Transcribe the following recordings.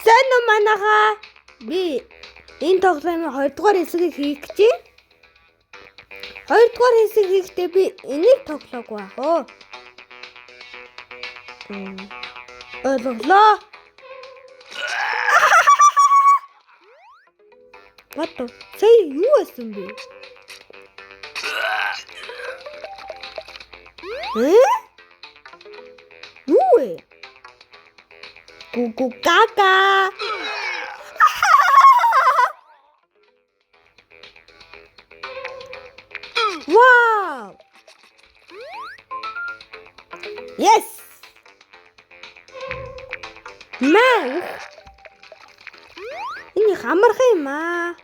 сайн уу манайхаа? Би энэ тоглоомын 2 дугаар хэсгийг хийх гэж байна. 2 дугаар хэсэг хийхдээ би энийг тоглоогүй байх оо. Ойлголоо. What? Сая юу байсан бэ? Юу вэ? Гүгү кака. Wow! Yes! Маа! Энэ хамархан юм аа.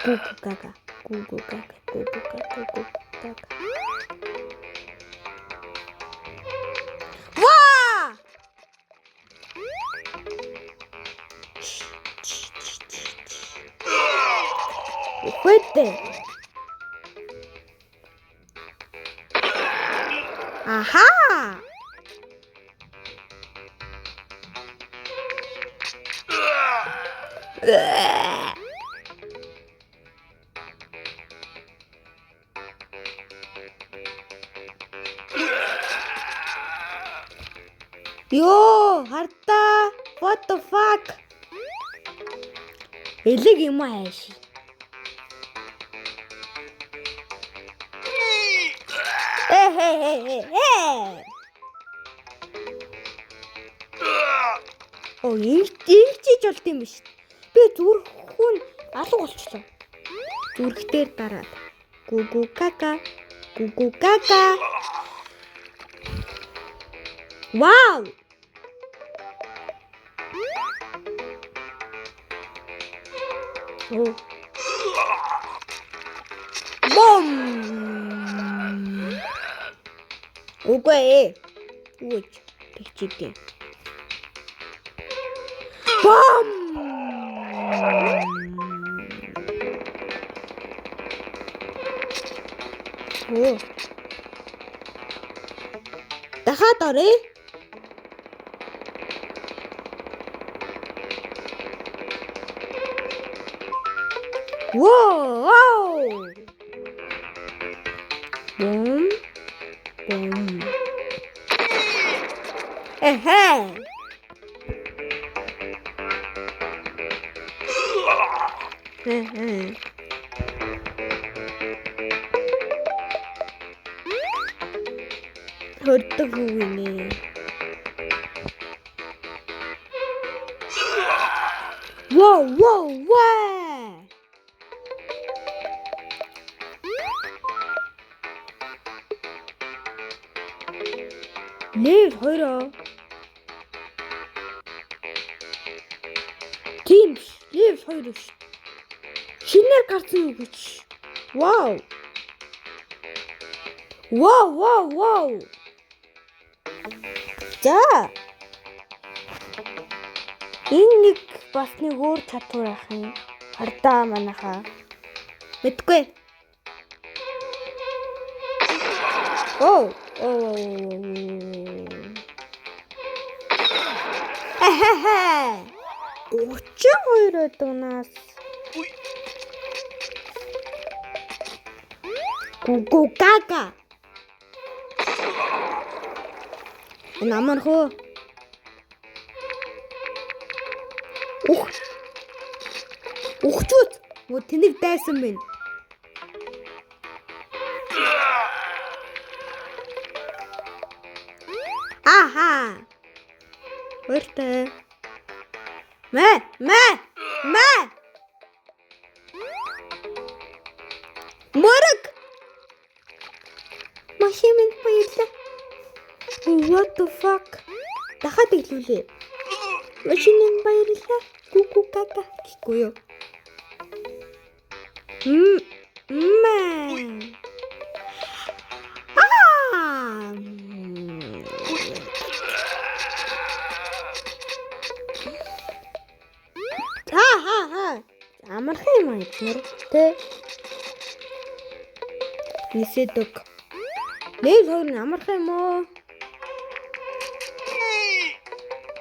Гүгү кака. Гүгү кака. Гүгү кака. Гүгү кака. Fuerte. Aha. Yo, harta. What the fuck? Элэг юм ааш. Оо, ингэж болт юм биш. Би зүрхэн алга болчихлоо. Зүрхтэр дараад. Гүгү кака. Гүгү кака. Вау! Оо. Бом! Үгүй. Үгүй. Тэгчихдээ. Бом! Оо. Дахиад оръё. Wow! Boom. Boom. Hurtig huwini. Wow, wow, wow! Level 2. Тийм level 2 шүү. Шинээр гарсан юу гэж. Wow. Wow, wow, wow. За. Энэ нэг бас нэг өөр чадвар ах юм. Хардаа манайхаа. Мэдгүй. Oh. Ахаха. 32 дунаас. Гүгү кака. Намархоо. Ухчууд. Оо тэнэг дайсан байна. Аха. Өртөө. Мэ. Морог. Машин баярлаа. What the fuck? Дахиад иглүүлээ. Машин баярлаа. Гүгү кака гэхгүй юу? Амархан юм аа тэ. Нисэдэг. Нэг хоёр амархан юм уу?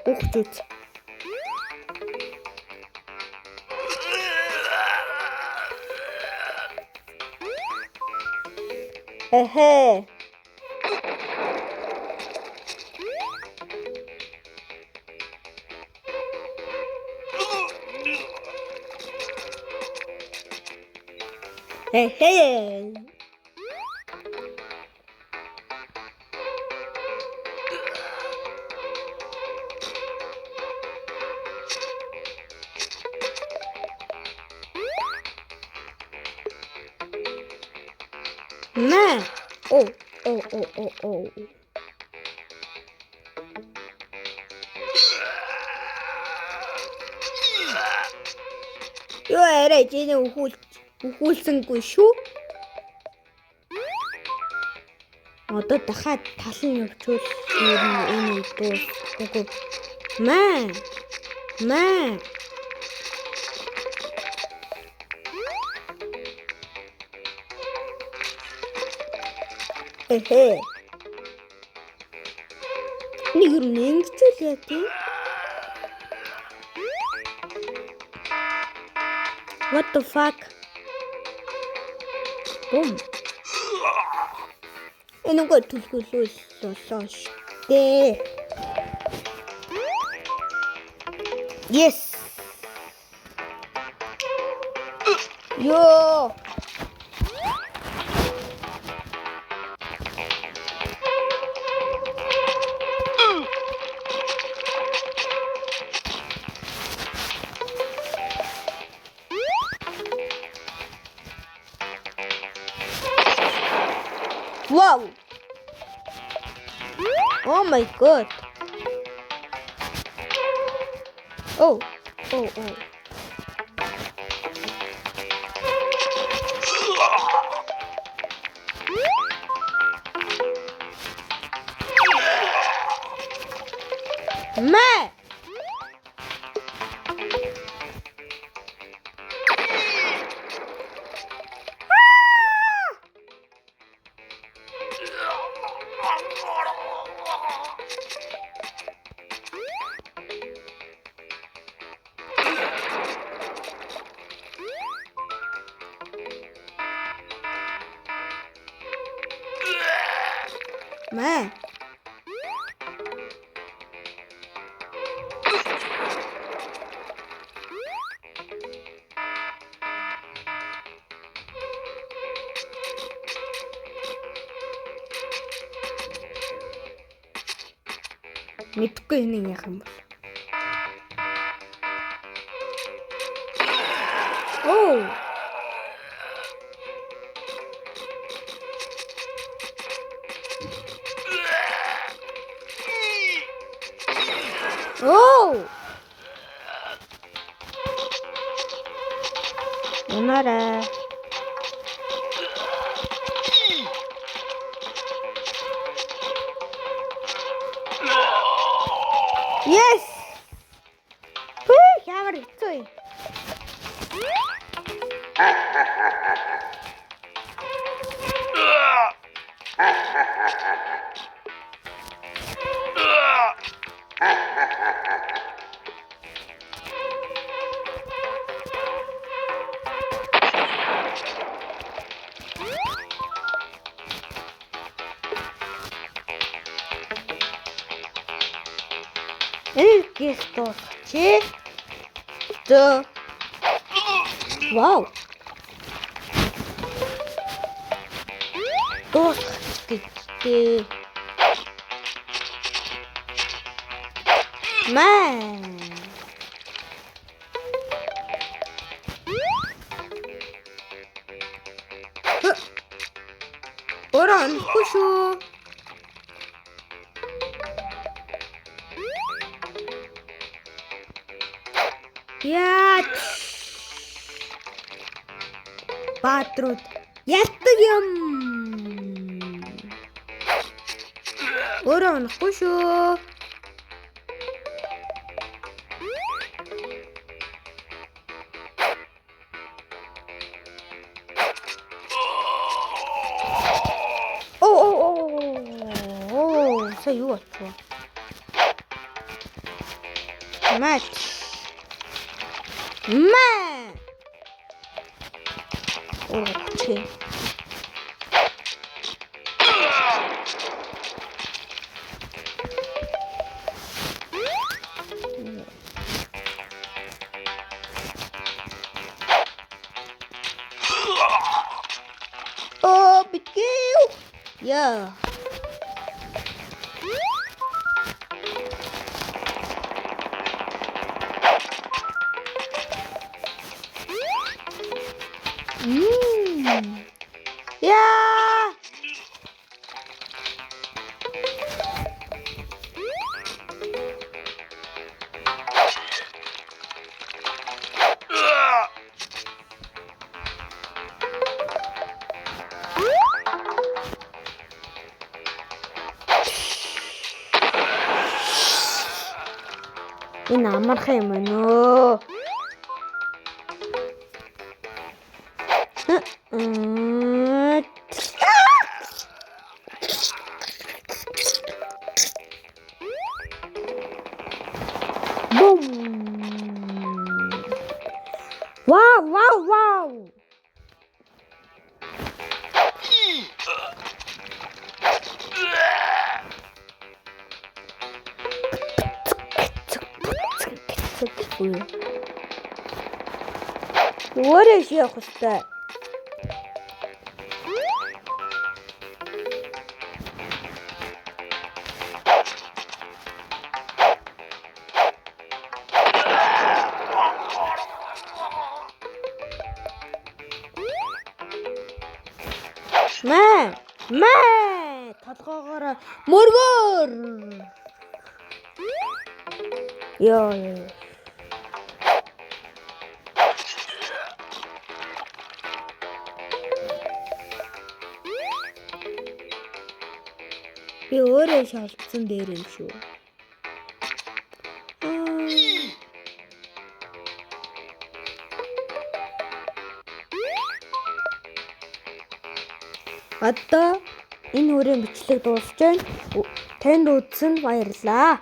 Ухчүүц. Эхэ. Эхэ. Man. Oh. Юу арай жиний ухуулсангүй шүү. Одоо дахиад талан явуучвал энэ дуусахгүй. Man. Эхэ. Нэг юм ингэчүүл яа тий. What the fuck? Boom. Энэ гоо түлхүүлүүл болоо штэ. Yes. Yo. Wow. Oh my god. Oh. Man. Man. Мэдгүй энэ яах юм бол. Oh. Oh. Унаарай. Yes. Ямар хэцүү юм. Что? Да. Вау. Господи. Man. Орон кушу. Яат. Патрут. Ятдаг юм. Орон кушу. Сая юу болчихвоо? Мат. Маа. Окей. Oh, битгий. Яа. Яа. Энэ амархан юм байна өө. Бум. Вау. Өөрөө явах хэрэгтэй. Маа. Толгоогоор мөргөр. Яа. Би өөрөө шалгасан дээр юм шүү. Одоо энэ үрийн бичлэг дуусч байна. Танд үзсэнд баярлалаа.